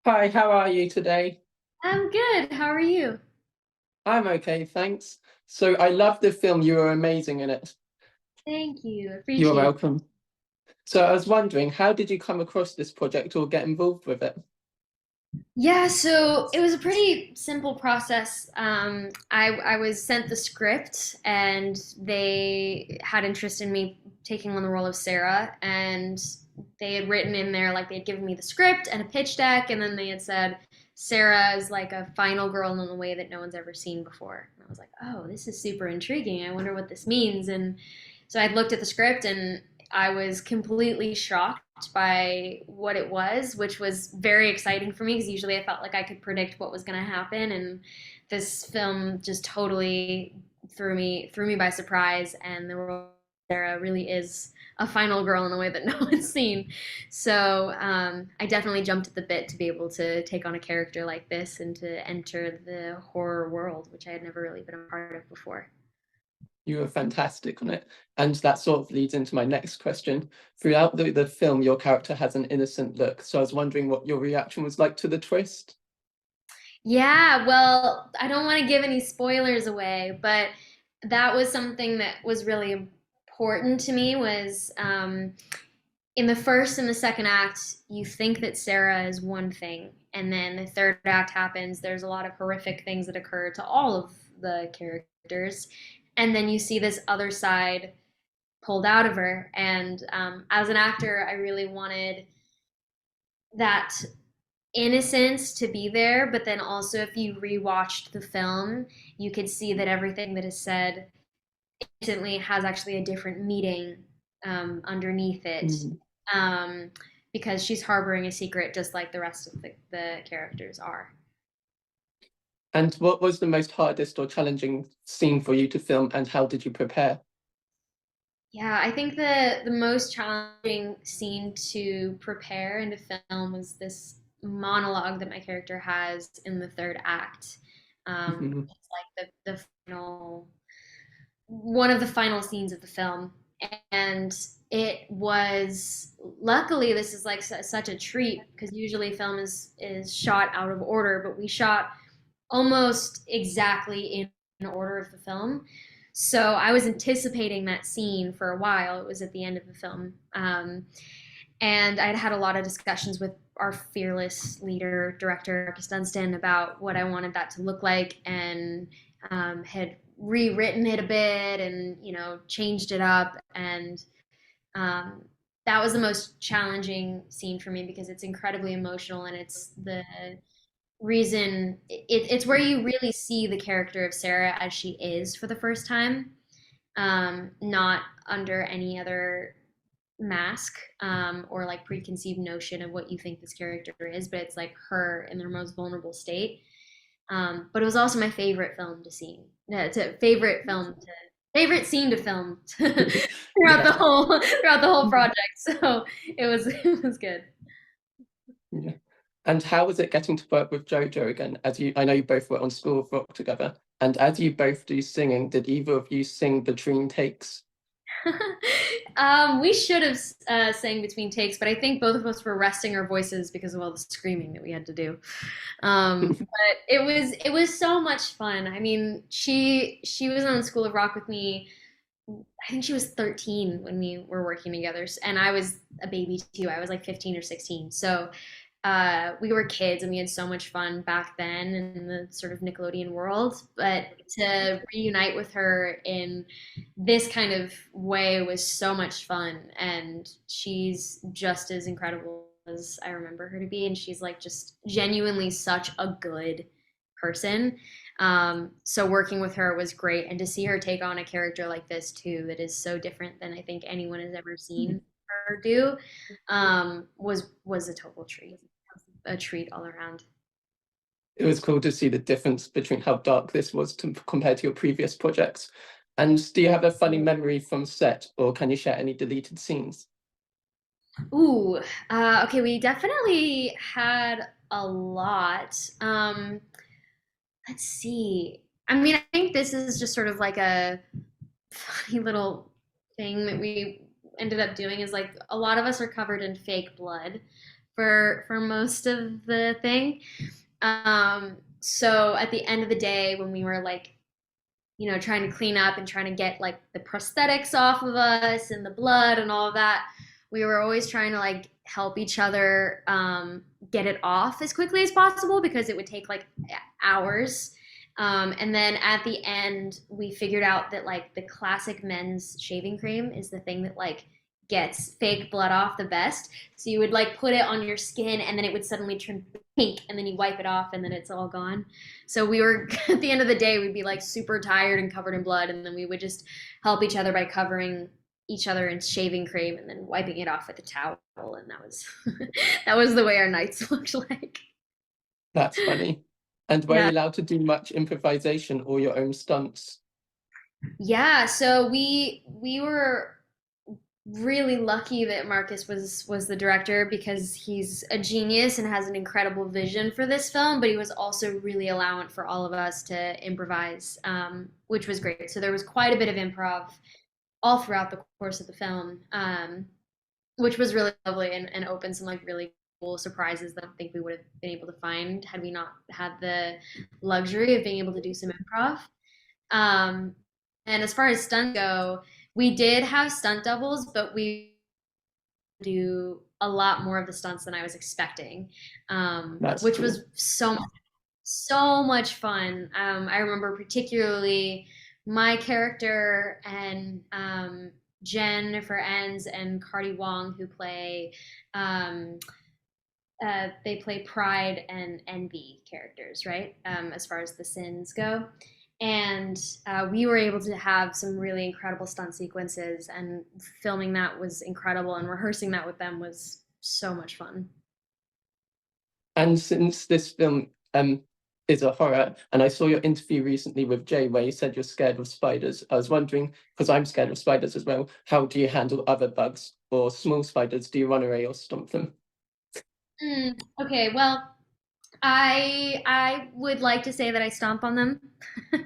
Hi, how are you today? I'm good. How are you? I'm okay, thanks. So I love the film. You were amazing in it. Thank you. You're Appreciate it. welcome. So I was wondering, how did you come across this project or get involved with it? Yeah, so it was a pretty simple process. I was sent the script, and they had interest in me taking on the role of Sarah. And they had written in there, like, they had given me the script and a pitch deck, and then they had said Sarah is like a final girl in a way that no one's ever seen before. And I was like, oh, this is super intriguing. I wonder what this means. And so I looked at the script, and I was completely shocked by what it was, which was very exciting for me because usually I felt like I could predict what was going to happen, and this film just totally threw me by surprise. And the role of Sarah really is a final girl in a way that no one's seen. So I definitely jumped at the bit to be able to take on a character like this and to enter the horror world, which I had never really been a part of before. You were fantastic on it. And that sort of leads into my next question. Throughout the film, your character has an innocent look. So I was wondering what your reaction was like to the twist. Yeah, well, I don't want to give any spoilers away, but that was something that was really important to me was in the first and the second act, you think that Sarah is one thing, and then the third act happens. There's a lot of horrific things that occur to all of the characters, and then you see this other side pulled out of her. And as an actor, I really wanted that innocence to be there, but then also if you rewatched the film, you could see that everything that is said instantly has actually a different meaning underneath it, Mm. um, because she's harboring a secret just like the rest of the characters are. And what was the most hardest or challenging scene for you to film, and how did you prepare? Yeah, I think the most challenging scene to prepare in the film was this monologue that my character has in the third act. It's like the final one of the final scenes of the film, and it was, luckily this is like such a treat because usually film is shot out of order, but we shot almost exactly in order of the film. So I was anticipating that scene for a while. It was at the end of the film. And I'd had a lot of discussions with our fearless leader, director, Marcus Dunstan, about what I wanted that to look like, and had rewritten it a bit and, changed it up. And um, that was the most challenging scene for me because it's incredibly emotional, and it's the reason it's where you really see the character of Sarah as she is for the first time, not under any other mask, or like preconceived notion of what you think this character is, but it's like her in their most vulnerable state. But it was also my favorite film to see, favorite scene to film throughout the Yeah. whole project. So it was good. Yeah. And how was it getting to work with JoJo again? I know you both were on School of Rock together, and as you both do singing, did either of you sing between takes? We should have sang between takes, but I think both of us were resting our voices because of all the screaming that we had to do. But it was so much fun. I mean, she was on School of Rock with me. I think she was 13 when we were working together, and I was a baby too. I was like 15 or 16. So we were kids and we had so much fun back then in the sort of Nickelodeon world. But to reunite with her in this kind of way was so much fun. And she's just as incredible as I remember her to be. And she's like just genuinely such a good person. So working with her was great. And to see her take on a character like this too, that is so different than I think anyone has ever seen her do, was a total treat, a treat all around. It was cool to see the difference between how dark this was compared to your previous projects. And do you have a funny memory from set, or can you share any deleted scenes? Ooh, okay, we definitely had a lot. Let's see. I mean, I think this is just sort of like a funny little thing that we ended up doing is like a lot of us are covered in fake blood for most of the thing. So at the end of the day, when we were like, trying to clean up and trying to get like the prosthetics off of us and the blood and all of that, we were always trying to like help each other get it off as quickly as possible because it would take like hours. And then at the end, we figured out that like the classic men's shaving cream is the thing that like gets fake blood off the best. So you would like put it on your skin and then it would suddenly turn pink and then you wipe it off and then it's all gone. So we were at the end of the day, we'd be like super tired and covered in blood. And then we would just help each other by covering each other in shaving cream and then wiping it off with a towel. And that was, that was the way our nights looked like. That's funny. And were Yeah. you allowed to do much improvisation or your own stunts? Yeah, so we were really lucky that Marcus was the director because he's a genius and has an incredible vision for this film, but he was also really allowant for all of us to improvise, which was great. So there was quite a bit of improv all throughout the course of the film, which was really lovely and opened some like really cool surprises that I don't think we would have been able to find had we not had the luxury of being able to do some improv. Um, and as far as stunts go, we did have stunt doubles, but we do a lot more of the stunts than I was expecting, That's which cool. was so much fun. I remember particularly my character and Jennifer Enns and Cardi Wong, who play um, they play Pride and Envy characters, right? As far as the sins go. And we were able to have some really incredible stunt sequences, and filming that was incredible, and rehearsing that with them was so much fun. And since this film is a horror, and I saw your interview recently with Jay where you said you're scared of spiders. I was wondering, because I'm scared of spiders as well, how do you handle other bugs or small spiders? Do you run away or stomp them? Okay, well, I would like to say that I stomp on them, but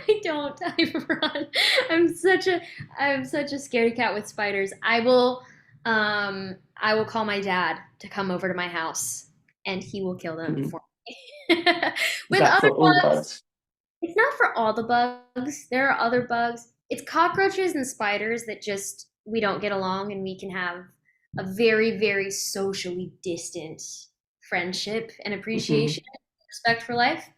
I don't. I run. I'm such a I'm such a scaredy cat with spiders. I will call my dad to come over to my house and he will kill them Mhm. for me. Is With that other for all bugs, bugs? it's not for all the bugs. There are other bugs. It's cockroaches and spiders that just we don't get along and we can have a very, very socially distant friendship and Mhm. appreciation, respect for life,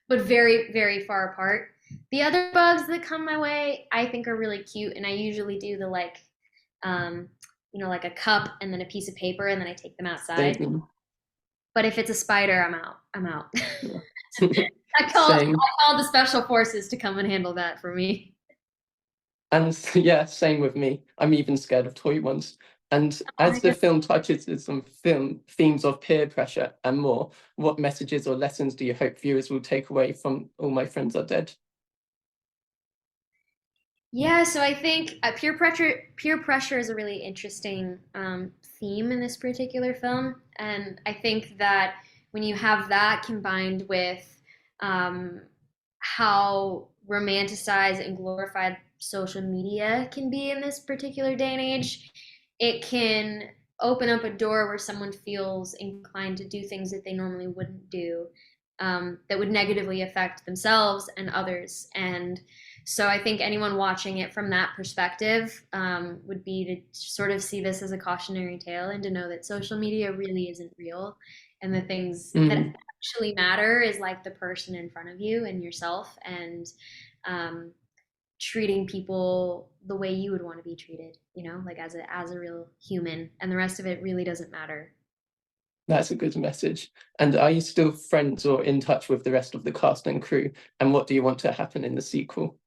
but very, very far apart. The other bugs that come my way, I think are really cute, and I usually do the like, um, like a cup and then a piece of paper, and then I take them outside. Same. But if it's a spider, I'm out. I'm out. Yeah. I Same. called the special forces to come and handle that for me. And yeah, same with me. I'm even scared of toy ones. And Oh as my the God. film touches on some film themes of peer pressure and more, what messages or lessons do you hope viewers will take away from All My Friends Are Dead? Yeah, so I think peer pressure is a really interesting theme in this particular film, and I think that when you have that combined with um, how romanticized and glorified social media can be in this particular day and age, it can open up a door where someone feels inclined to do things that they normally wouldn't do, that would negatively affect themselves and others. And so I think anyone watching it from that perspective would be to sort of see this as a cautionary tale and to know that social media really isn't real, and the things that Mm, actually matter is like the person in front of you and yourself, and um, treating people the way you would want to be treated, like as a real human, and the rest of it really doesn't matter. that's a good message. And are you still friends or in touch with the rest of the cast and crew? And what do you want to happen in the sequel?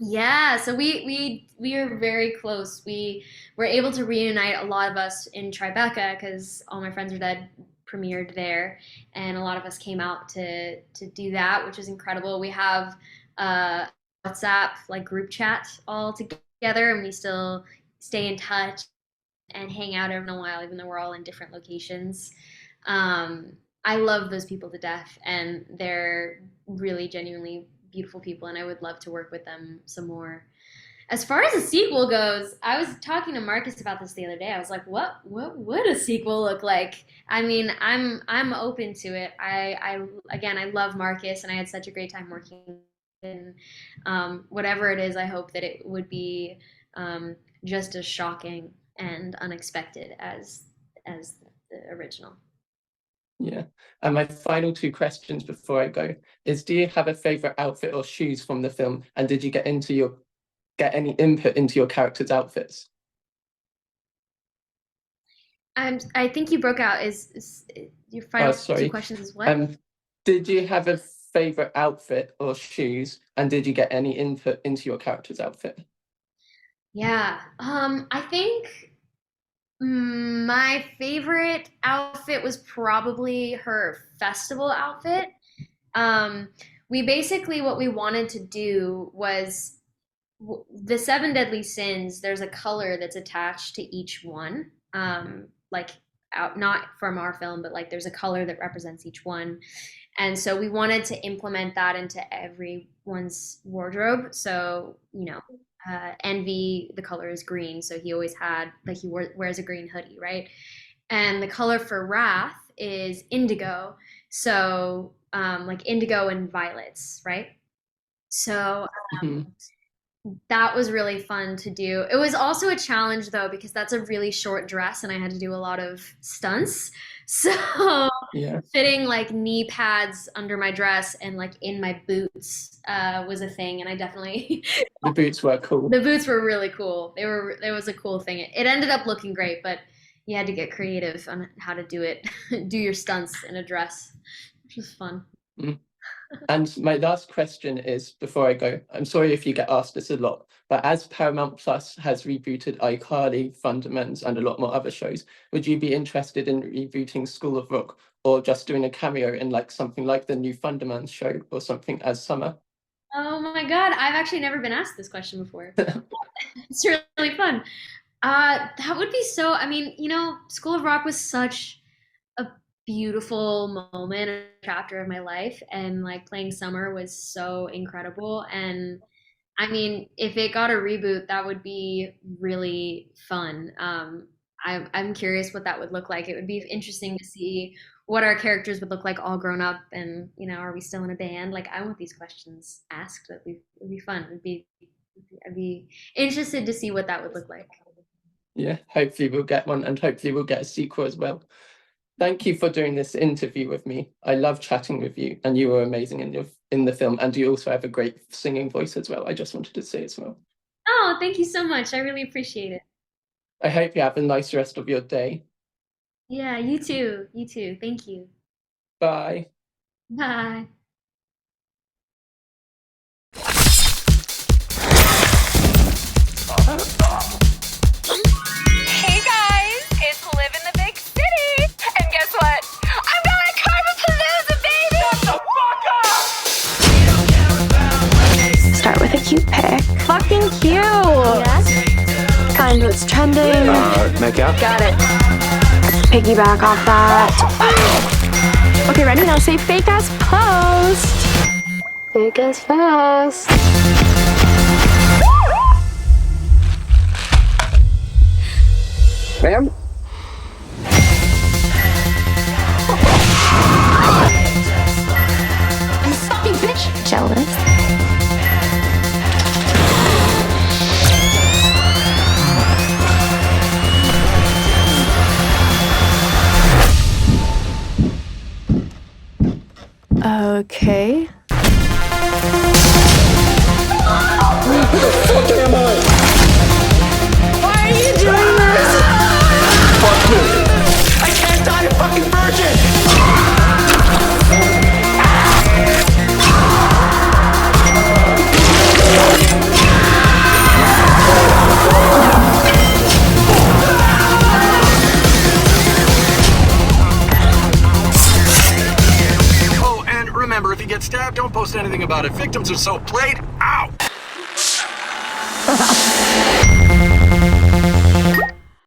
Yeah, so we are very close. We were able to reunite a lot of us in Tribeca because All My Friends Are Dead premiered there, and a lot of us came out to do that, which is incredible. We have a WhatsApp like group chat all together, and we still stay in touch and hang out every in a while, even though we're all in different locations. I love those people to death, and they're really genuinely beautiful people, and I would love to work with them some more. As far as a sequel goes, I was talking to Marcus about this the other day. I was like, what would a sequel look like? I mean, I'm open to it. I again, I love Marcus, and I had such a great time working. And whatever it is, I hope that it would be just as shocking and unexpected as the original. Yeah. And my final two questions before I go is, do you have a favorite outfit or shoes from the film? And did you get any input into your characters' outfits? I think you broke out. Is your final two Sorry. questions is what? Did you have a favorite outfit or shoes? And did you get any input into your character's outfit? Yeah. I think my favorite outfit was probably her festival outfit. We basically, what we wanted to do was the seven deadly sins. There's a color that's attached to each one. Like out, not from our film, but like there's a color that represents each one. And so we wanted to implement that into everyone's wardrobe. So, Envy, the color is green. So he always had, like, wears a green hoodie, right? And the color for Wrath is indigo. So, like indigo and violets, right? So Mhm. that was really fun to do. It was also a challenge though, because that's a really short dress and I had to do a lot of stunts. So Yeah. fitting like knee pads under my dress and like in my boots was a thing. And I definitely, The boots were cool. the boots were really cool. It was a cool thing. It ended up looking great, but you had to get creative on how to do it, do your stunts in a dress, which was fun. Mm. And my last question is, before I go, I'm sorry if you get asked this a lot, but as Paramount Plus has rebooted iCarly, Fundaments, and a lot more other shows, would you be interested in rebooting School of Rock or just doing a cameo in like something like the new Fundaments show or something as Summer? Oh my God, I've actually never been asked this question before. It's really fun. That would be so, I mean, School of Rock was such a beautiful moment, a chapter of my life, and like playing Summer was so incredible. And I mean, if it got a reboot, that would be really fun. I'm curious what that would look like. It would be interesting to see what our characters would look like all grown up, and are we still in a band? Like, I want these questions asked. It'd be fun. I'd be interested to see what that would look like. Yeah, hopefully we'll get one, and hopefully we'll get a sequel as well. Thank you for doing this interview with me. I love chatting with you, and you were amazing in the film, and you also have a great singing voice as well. I just wanted to say as well. Oh, thank you so much. I really appreciate it. I hope you have a nice rest of your day. Yeah, you too. You too. Thank you. Bye. Bye. Hey guys, it's Liv in the Big City, and guess what? I'm going to Carpapalooza, baby! Shut the fuck up! Start with a cute pic. Fucking cute! Yes. Kind of what's trending. Make out? Got it. Piggyback off that. Okay, ready? Now say fake as post. Fake as post. Ma'am? You fucking bitch. Jealous. Okay. Why are you doing this? Fuck you! I can't die a fucking virgin! Oh, and remember, if you get stabbed, don't post anything about it. Victims are so played out!